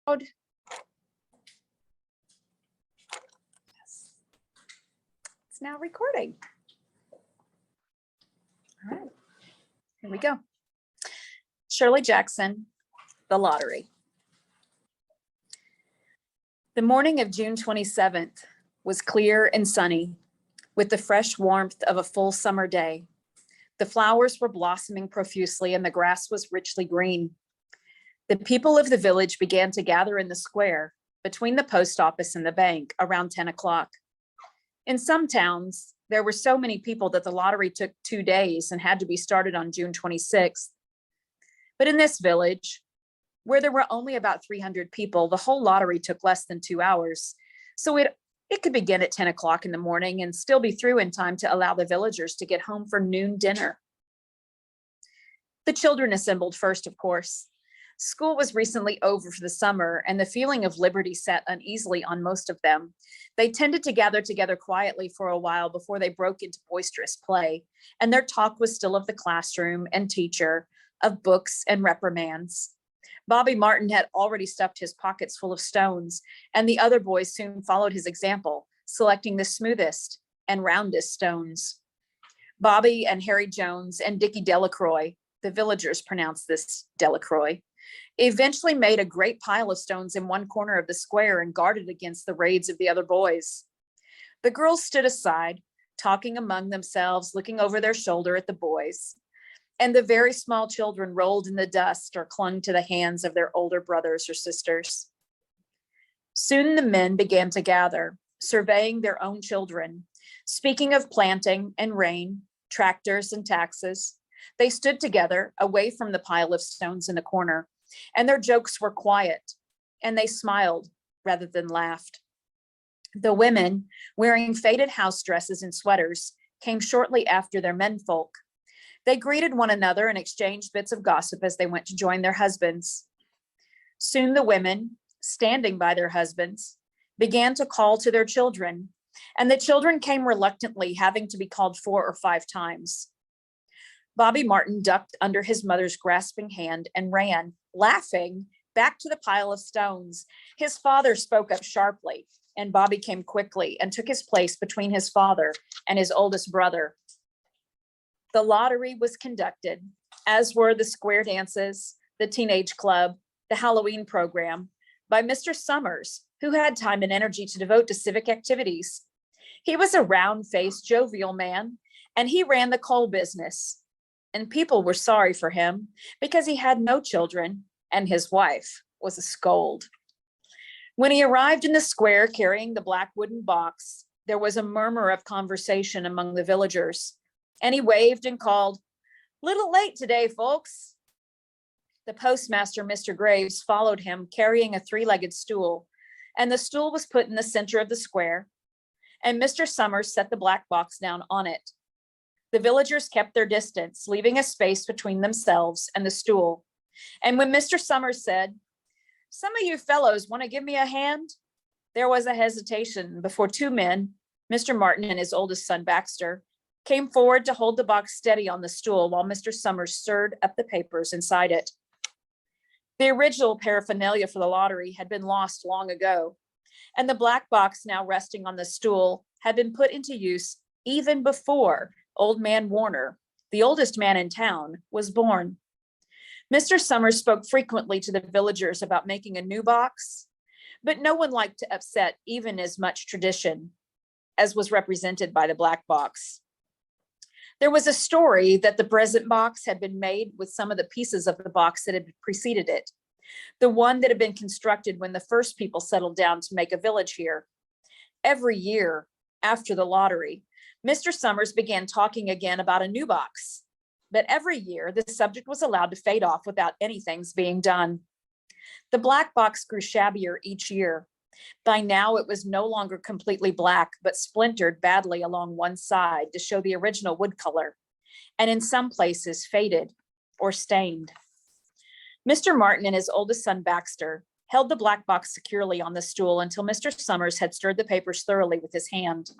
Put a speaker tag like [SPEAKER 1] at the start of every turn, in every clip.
[SPEAKER 1] Yes. It's now recording. All right, here we go. Shirley Jackson, The Lottery. The morning of June 27th was clear and sunny, with the fresh warmth of a full summer day. The flowers were blossoming profusely and the grass was richly green. The people of the village began to gather in the square between the post office and the bank around 10 o'clock. In some towns, there were so many people that the lottery took 2 days and had to be started on June 26th. But in this village, where there were only about 300 people, the whole lottery took less than 2 hours. So it could begin at 10 o'clock in the morning and still be through in time to allow the villagers to get home for noon dinner. The children assembled first, of course. School was recently over for the summer, and the feeling of liberty sat uneasily on most of them. They tended to gather together quietly for a while before they broke into boisterous play, and their talk was still of the classroom and teacher, of books and reprimands. Bobby Martin had already stuffed his pockets full of stones, and the other boys soon followed his example, selecting the smoothest and roundest stones. Bobby and Harry Jones and Dickie Delacroix, the villagers pronounced this Delacroix, eventually made a great pile of stones in one corner of the square and guarded against the raids of the other boys. The girls stood aside, talking among themselves, looking over their shoulder at the boys. And the very small children rolled in the dust or clung to the hands of their older brothers or sisters. Soon the men began to gather, surveying their own children, speaking of planting and rain, tractors and taxes. They stood together away from the pile of stones in the corner, and their jokes were quiet, and they smiled rather than laughed. The women, wearing faded house dresses and sweaters, came shortly after their menfolk. They greeted one another and exchanged bits of gossip as they went to join their husbands. Soon the women, standing by their husbands, began to call to their children, and the children came reluctantly, having to be called 4 or 5 times. Bobby Martin ducked under his mother's grasping hand and ran, laughing, back to the pile of stones. His father spoke up sharply, and Bobby came quickly and took his place between his father and his oldest brother. The lottery was conducted, as were the square dances, the teenage club, the Halloween program, by Mr. Summers, who had time and energy to devote to civic activities. He was a round-faced, jovial man, and he ran the coal business. And people were sorry for him because he had no children and his wife was a scold. When he arrived in the square carrying the black wooden box, there was a murmur of conversation among the villagers, and he waved and called, "Little late today, folks." The postmaster, Mr. Graves, followed him carrying a 3-legged stool, and the stool was put in the center of the square, and Mr. Summers set the black box down on it. The villagers kept their distance, leaving a space between themselves and the stool. And when Mr. Summers said, "Some of you fellows want to give me a hand?" there was a hesitation before 2 men, Mr. Martin and his oldest son, Baxter, came forward to hold the box steady on the stool while Mr. Summers stirred up the papers inside it. The original paraphernalia for the lottery had been lost long ago, and the black box now resting on the stool had been put into use even before Old Man Warner, the oldest man in town, was born. Mr. Summers spoke frequently to the villagers about making a new box, but no one liked to upset even as much tradition as was represented by the black box. There was a story that the present box had been made with some of the pieces of the box that had preceded it, the one that had been constructed when the first people settled down to make a village here. Every year after the lottery, Mr. Summers began talking again about a new box, but every year the subject was allowed to fade off without anything's being done. The black box grew shabbier each year. By now it was no longer completely black, but splintered badly along one side to show the original wood color, and in some places faded or stained. Mr. Martin and his oldest son, Baxter, held the black box securely on the stool until Mr. Summers had stirred the papers thoroughly with his hand.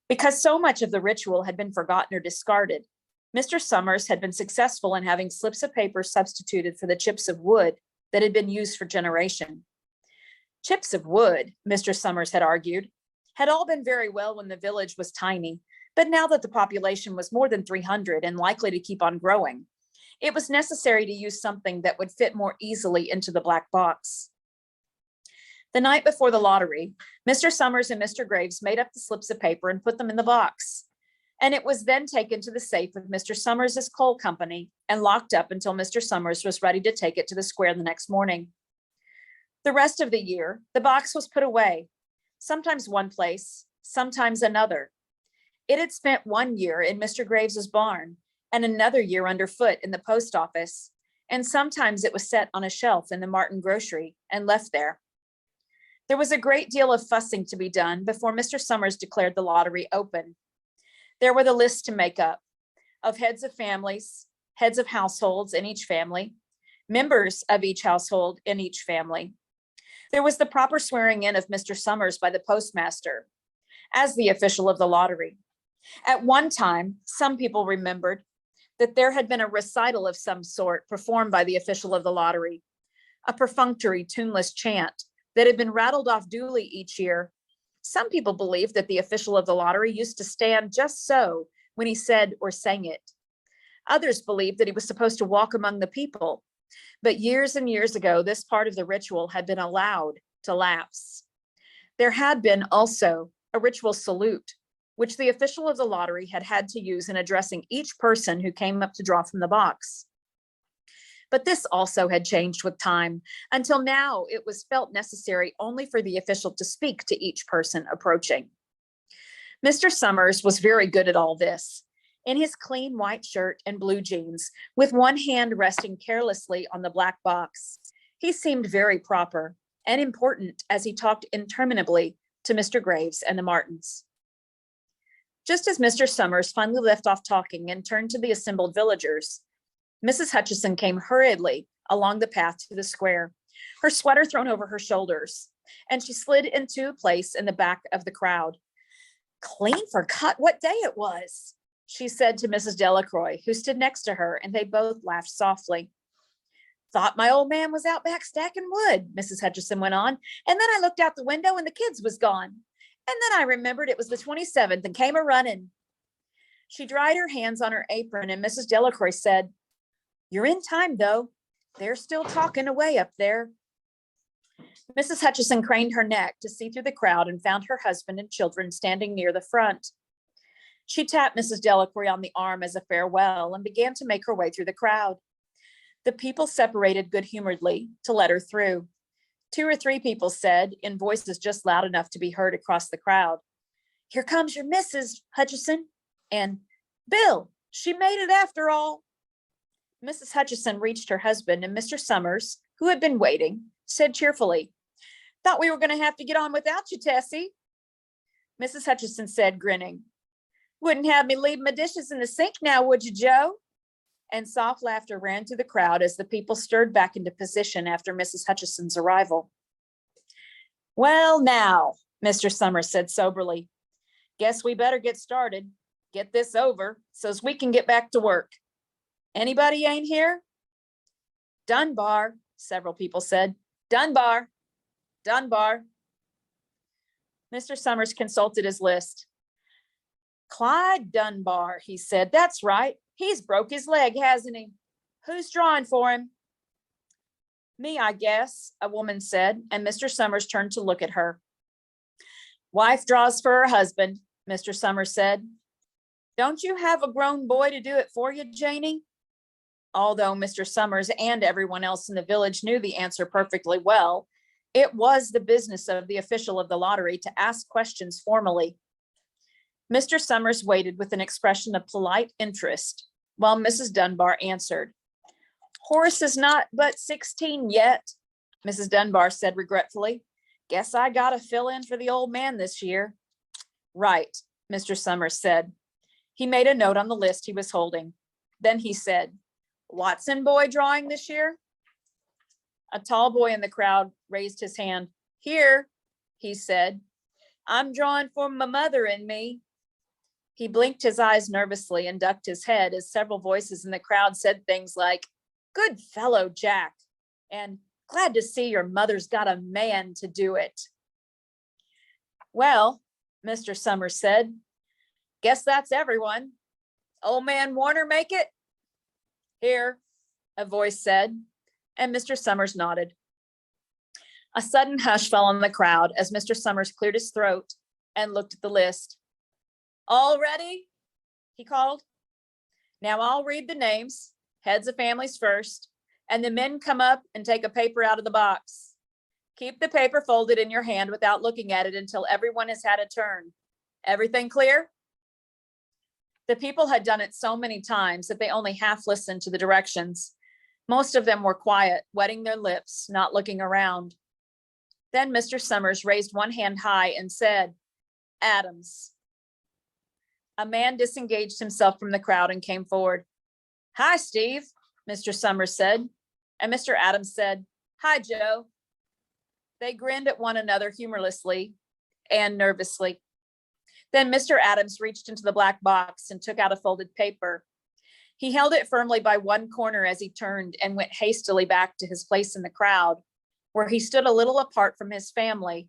[SPEAKER 1] Because so much of the ritual had been forgotten or discarded, Mr. Summers had been successful in having slips of paper substituted for the chips of wood that had been used for generation. Chips of wood, Mr. Summers had argued, had all been very well when the village was tiny, but now that the population was more than 300 and likely to keep on growing, it was necessary to use something that would fit more easily into the black box. The night before the lottery, Mr. Summers and Mr. Graves made up the slips of paper and put them in the box, and it was then taken to the safe of Mr. Summers's coal company and locked up until Mr. Summers was ready to take it to the square the next morning. The rest of the year, the box was put away, sometimes one place, sometimes another. It had spent 1 year in Mr. Graves's barn and another year underfoot in the post office, and sometimes it was set on a shelf in the Martin grocery and left there. There was a great deal of fussing to be done before Mr. Summers declared the lottery open. There were the lists to make up of heads of families, heads of households in each family, members of each household in each family. There was the proper swearing in of Mr. Summers by the postmaster as the official of the lottery. At one time, some people remembered that there had been a recital of some sort performed by the official of the lottery, a perfunctory, tuneless chant that had been rattled off duly each year. Some people believed that the official of the lottery used to stand just so when he said or sang it. Others believed that he was supposed to walk among the people. But years and years ago, this part of the ritual had been allowed to lapse. There had been also a ritual salute, which the official of the lottery had had to use in addressing each person who came up to draw from the box. But this also had changed with time. Until now, it was felt necessary only for the official to speak to each person approaching. Mr. Summers was very good at all this. In his clean white shirt and blue jeans, with one hand resting carelessly on the black box, he seemed very proper and important as he talked interminably to Mr. Graves and the Martins. Just as Mr. Summers finally left off talking and turned to the assembled villagers, Mrs. Hutchison came hurriedly along the path to the square, her sweater thrown over her shoulders, and she slid into a place in the back of the crowd. "Clean forgot what day it was," she said to Mrs. Delacroix, who stood next to her, and they both laughed softly. "Thought my old man was out back stacking wood," Mrs. Hutchison went on, "and then I looked out the window and the kids was gone. And then I remembered it was the 27th and came a-running." She dried her hands on her apron, and Mrs. Delacroix said, "You're in time, though. They're still talking away up there." Mrs. Hutchison craned her neck to see through the crowd and found her husband and children standing near the front. She tapped Mrs. Delacroix on the arm as a farewell and began to make her way through the crowd. The people separated good-humoredly to let her through. 2 or 3 people said, in voices just loud enough to be heard across the crowd, "Here comes your Mrs. Hutchison," and "Bill, she made it after all." Mrs. Hutchison reached her husband, and Mr. Summers, who had been waiting, said cheerfully, "Thought we were going to have to get on without you, Tessie." Mrs. Hutchison said, grinning, "Wouldn't have me leave my dishes in the sink now, would you, Joe?" And soft laughter ran through the crowd as the people stirred back into position after Mrs. Hutchison's arrival. "Well, now," Mr. Summers said soberly, "guess we better get started, get this over, so's we can get back to work. Anybody ain't here?" "Dunbar," several people said. "Dunbar, Dunbar." Mr. Summers consulted his list. "Clyde Dunbar," he said. "That's right. He's broke his leg, hasn't he? Who's drawing for him?" "Me, I guess," a woman said, and Mr. Summers turned to look at her. "Wife draws for her husband," Mr. Summers said. "Don't you have a grown boy to do it for you, Janie?" Although Mr. Summers and everyone else in the village knew the answer perfectly well, it was the business of the official of the lottery to ask questions formally. Mr. Summers waited with an expression of polite interest while Mrs. Dunbar answered. "Horace is not but 16 yet," Mrs. Dunbar said regretfully. "Guess I gotta fill in for the old man this year." "Right," Mr. Summers said. He made a note on the list he was holding. Then he said, "Watson boy drawing this year?" A tall boy in the crowd raised his hand. "Here," he said. "I'm drawing for my mother and me." He blinked his eyes nervously and ducked his head as several voices in the crowd said things like, "Good fellow, Jack," and Glad to see your mother's got a man to do it. Well, Mr. Summers said, guess that's everyone. Old man Warner make it? Here, a voice said, and Mr. Summers nodded. A sudden hush fell on the crowd as Mr. Summers cleared his throat and looked at the list. All ready? He called. Now I'll read the names, heads of families first, and the men come up and take a paper out of the box. Keep the paper folded in your hand without looking at it until everyone has had a turn. Everything clear? The people had done it so many times that they only half listened to the directions. Most of them were quiet, wetting their lips, not looking around. Then Mr. Summers raised one hand high and said, Adams. A man disengaged himself from the crowd and came forward. Hi, Steve, Mr. Summers said, and Mr. Adams said, Hi, Joe. They grinned at one another humorlessly and nervously. Then Mr. Adams reached into the black box and took out a folded paper. He held it firmly by one corner as he turned and went hastily back to his place in the crowd, where he stood a little apart from his family,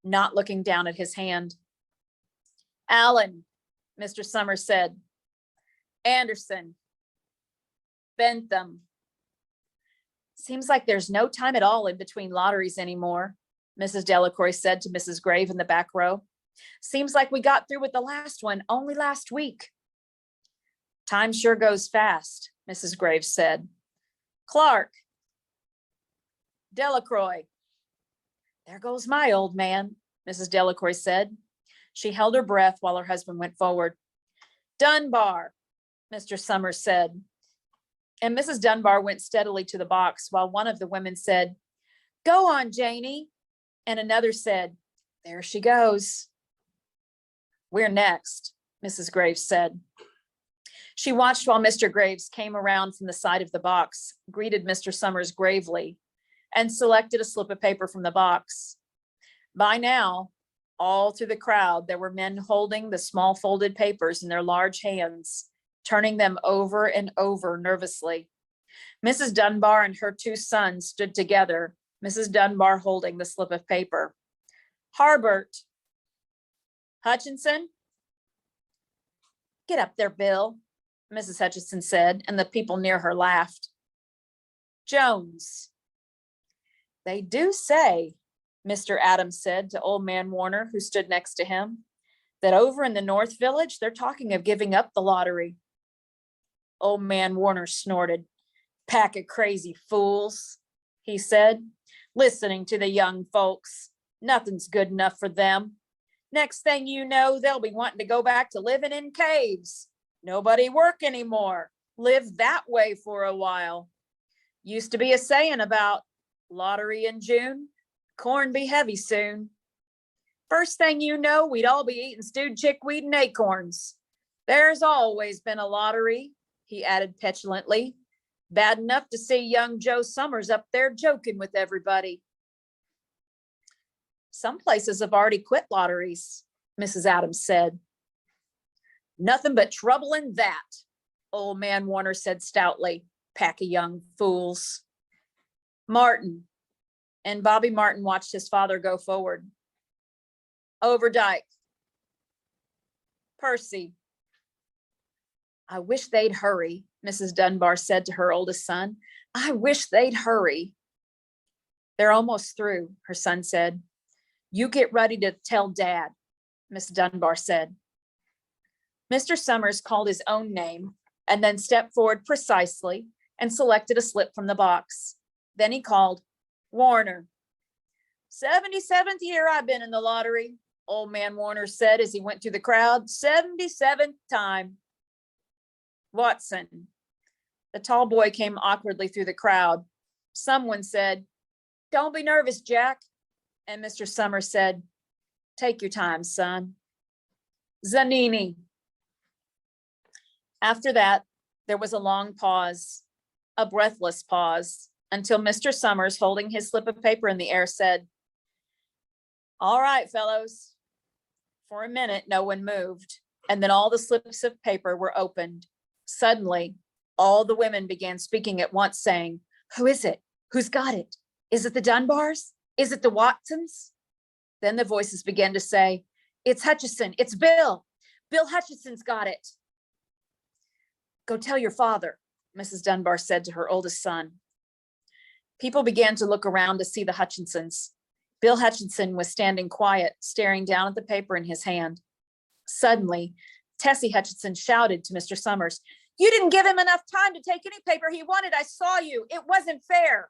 [SPEAKER 1] not looking down at his hand. Allen, Mr. Summers said. Anderson. Bentham. Seems like there's no time at all in between lotteries anymore, Mrs. Delacroix said to Mrs. Grave in the back row. Seems like we got through with the last one only last week. Time sure goes fast, Mrs. Graves said. Clark. Delacroix. There goes my old man, Mrs. Delacroix said. She held her breath while her husband went forward. Dunbar, Mr. Summers said. And Mrs. Dunbar went steadily to the box while one of the women said, Go on, Janie. And another said, There she goes. We're next, Mrs. Graves said. She watched while Mr. Graves came around from the side of the box, greeted Mr. Summers gravely, and selected a slip of paper from the box. By now, all through the crowd, there were men holding the small folded papers in their large hands, turning them over and over nervously. Mrs. Dunbar and her two sons stood together, Mrs. Dunbar holding the slip of paper. Harbert. Hutchinson. Get up there, Bill, Mrs. Hutchinson said, and the people near her laughed. Jones. They do say, Mr. Adams said to old man Warner, who stood next to him, that over in the North Village, they're talking of giving up the lottery. Old man Warner snorted. Pack of crazy fools, he said, listening to the young folks. Nothing's good enough for them. Next thing you know, they'll be wanting to go back to living in caves. Nobody work anymore. Live that way for a while. Used to be a saying about lottery in June, corn be heavy soon. First thing you know, we'd all be eating stewed chickweed and acorns. There's always been a lottery, he added petulantly. Bad enough to see young Joe Summers up there joking with everybody. Some places have already quit lotteries, Mrs. Adams said. Nothing but trouble in that, old man Warner said stoutly. Pack of young fools. Martin. And Bobby Martin watched his father go forward. Overdyke. Percy. I wish they'd hurry, Mrs. Dunbar said to her oldest son. I wish they'd hurry. They're almost through, her son said. You get ready to tell Dad, Miss Dunbar said. Mr. Summers called his own name and then stepped forward precisely and selected a slip from the box. Then he called, Warner. 77th year I've been in the lottery, old man Warner said as he went through the crowd. 77th time. Watson. The tall boy came awkwardly through the crowd. Someone said, Don't be nervous, Jack. And Mr. Summers said, Take your time, son. Zanini. After that, there was a long pause, a breathless pause, until Mr. Summers, holding his slip of paper in the air, said, All right, fellows. For a minute, no one moved, and then all the slips of paper were opened. Suddenly, all the women began speaking at once, saying, Who is it? Who's got it? Is it the Dunbars? Is it the Watsons? Then the voices began to say, it's Hutchison, it's Bill. Bill Hutchison's got it. Go tell your father, Mrs. Dunbar said to her oldest son. People began to look around to see the Hutchinsons. Bill Hutchison was standing quiet, staring down at the paper in his hand. Suddenly, Tessie Hutchison shouted to Mr. Summers, you didn't give him enough time to take any paper he wanted. I saw you. It wasn't fair.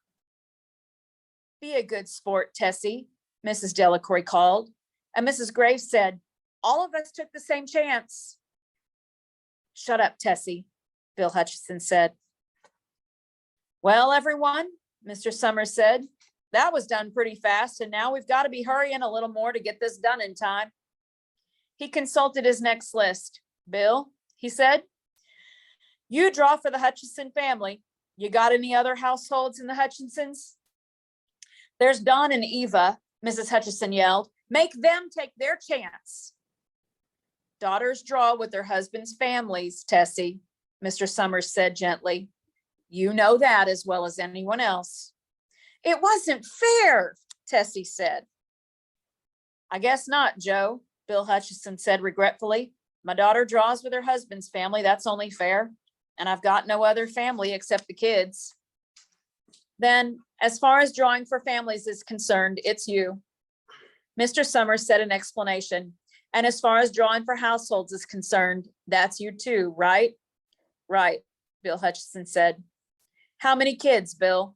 [SPEAKER 1] Be a good sport, Tessie, Mrs. Delacroix called, and Mrs. Graves said, all of us took the same chance. Shut up, Tessie, Bill Hutchison said. Well, everyone, Mr. Summers said, that was done pretty fast, and now we've got to be hurrying a little more to get this done in time. He consulted his next list. Bill, he said, you draw for the Hutchison family. You got any other households in the Hutchinsons? There's Don and Eva, Mrs. Hutchison yelled. Make them take their chance. Daughters draw with their husbands' families, Tessie, Mr. Summers said gently. You know that as well as anyone else. It wasn't fair, Tessie said. I guess not, Joe, Bill Hutchison said regretfully. My daughter draws with her husband's family. That's only fair. And I've got no other family except the kids. Then, as far as drawing for families is concerned, it's you. Mr. Summers said in explanation. And as far as drawing for households is concerned, that's you too, right? Right, Bill Hutchison said. How many kids, Bill?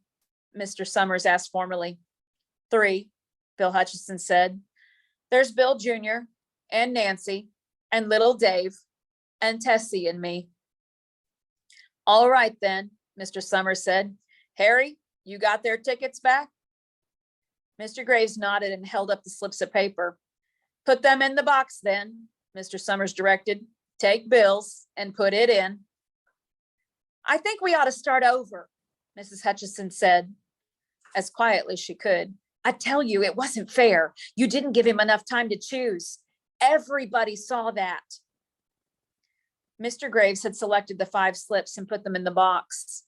[SPEAKER 1] Mr. Summers asked formally. 3, Bill Hutchison said. There's Bill Jr. and Nancy and little Dave and Tessie and me. All right then, Mr. Summers said. Harry, you got their tickets back? Mr. Graves nodded and held up the slips of paper. Put them in the box then, Mr. Summers directed. Take Bill's and put it in. I think we ought to start over, Mrs. Hutchison said, as quietly as she could. I tell you, it wasn't fair. You didn't give him enough time to choose. Everybody saw that. Mr. Graves had selected the 5 slips and put them in the box,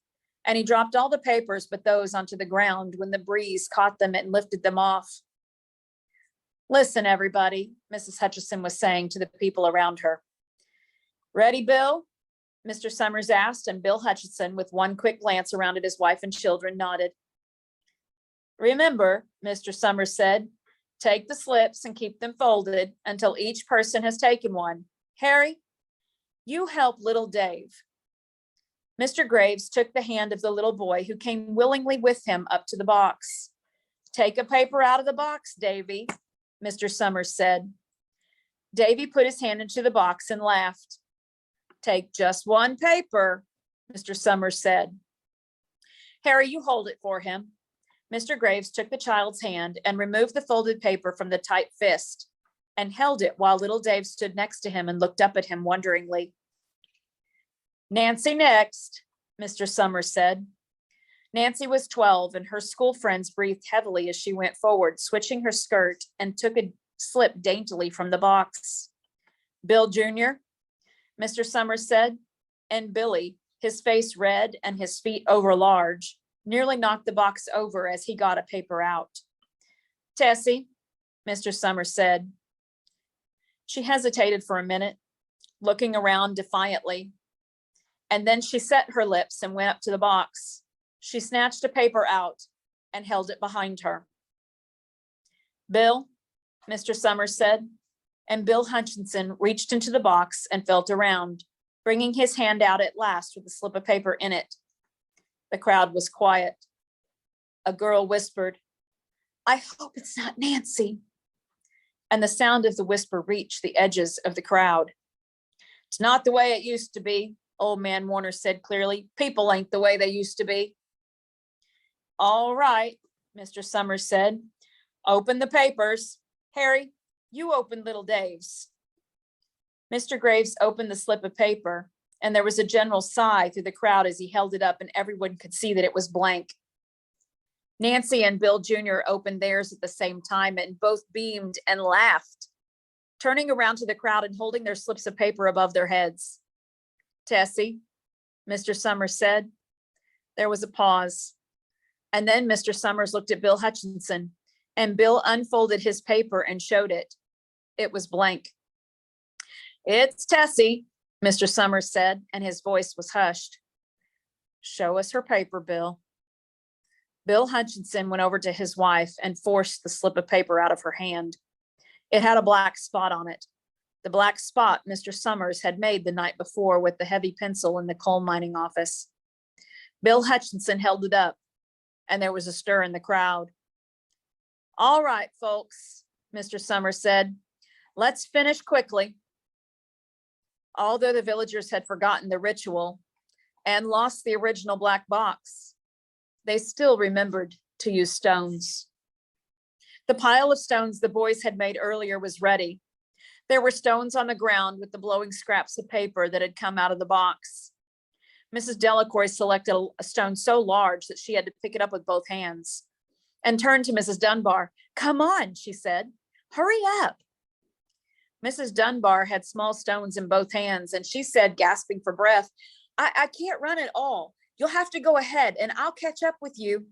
[SPEAKER 1] and he dropped all the papers but those onto the ground when the breeze caught them and lifted them off. Listen, everybody, Mrs. Hutchison was saying to the people around her. Ready, Bill? Mr. Summers asked, and Bill Hutchison, with one quick glance around at his wife and children, nodded. Remember, Mr. Summers said, take the slips and keep them folded until each person has taken one. Harry, you help little Dave. Mr. Graves took the hand of the little boy who came willingly with him up to the box. Take a paper out of the box, Davy, Mr. Summers said. Davy put his hand into the box and laughed. Take just one paper, Mr. Summers said. Harry, you hold it for him. Mr. Graves took the child's hand and removed the folded paper from the tight fist and held it while little Dave stood next to him and looked up at him wonderingly. Nancy next, Mr. Summers said. Nancy was 12 and her school friends breathed heavily as she went forward, switching her skirt and took a slip daintily from the box. Bill Jr., Mr. Summers said, and Billy, his face red and his feet over large, nearly knocked the box over as he got a paper out. Tessie, Mr. Summers said. She hesitated for a minute, looking around defiantly, and then she set her lips and went up to the box. She snatched a paper out and held it behind her. Bill, Mr. Summers said, and Bill Hutchison reached into the box and felt around, bringing his hand out at last with a slip of paper in it. The crowd was quiet. A girl whispered, I hope it's not Nancy. And the sound of the whisper reached the edges of the crowd. It's not the way it used to be, old man Warner said clearly. People ain't the way they used to be. All right, Mr. Summers said. Open the papers. Harry, you open little Dave's. Mr. Graves opened the slip of paper, and there was a general sigh through the crowd as he held it up, and everyone could see that it was blank. Nancy and Bill Jr. opened theirs at the same time, and both beamed and laughed, turning around to the crowd and holding their slips of paper above their heads. Tessie, Mr. Summers said. There was a pause. And then Mr. Summers looked at Bill Hutchinson, and Bill unfolded his paper and showed it. It was blank. "It's Tessie," Mr. Summers said, and his voice was hushed. "Show us her paper, Bill." Bill Hutchinson went over to his wife and forced the slip of paper out of her hand. It had a black spot on it, the black spot Mr. Summers had made the night before with the heavy pencil in the coal mining office. Bill Hutchinson held it up, and there was a stir in the crowd. "All right, folks," Mr. Summers said, "let's finish quickly." Although the villagers had forgotten the ritual and lost the original black box, they still remembered to use stones. The pile of stones the boys had made earlier was ready. There were stones on the ground with the blowing scraps of paper that had come out of the box. Mrs. Delacroix selected a stone so large that she had to pick it up with both hands and turned to Mrs. Dunbar. "Come on," she said. "Hurry up." Mrs. Dunbar had small stones in both hands, and she said, gasping for breath, I can't run at all. You'll have to go ahead, and I'll catch up with you."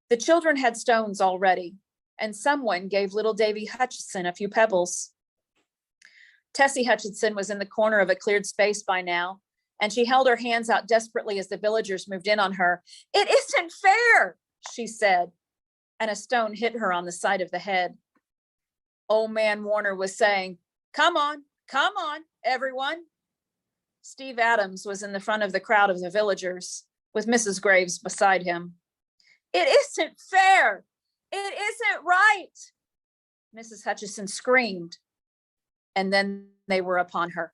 [SPEAKER 1] The children had stones already, and someone gave little Davy Hutchinson a few pebbles. Tessie Hutchinson was in the corner of a cleared space by now, and she held her hands out desperately as the villagers moved in on her. "It isn't fair," she said, and a stone hit her on the side of the head. Old man Warner was saying, come on, everyone." Steve Adams was in the front of the crowd of the villagers, with Mrs. Graves beside him. "It isn't fair. It isn't right," Mrs. Hutchinson screamed, and then they were upon her.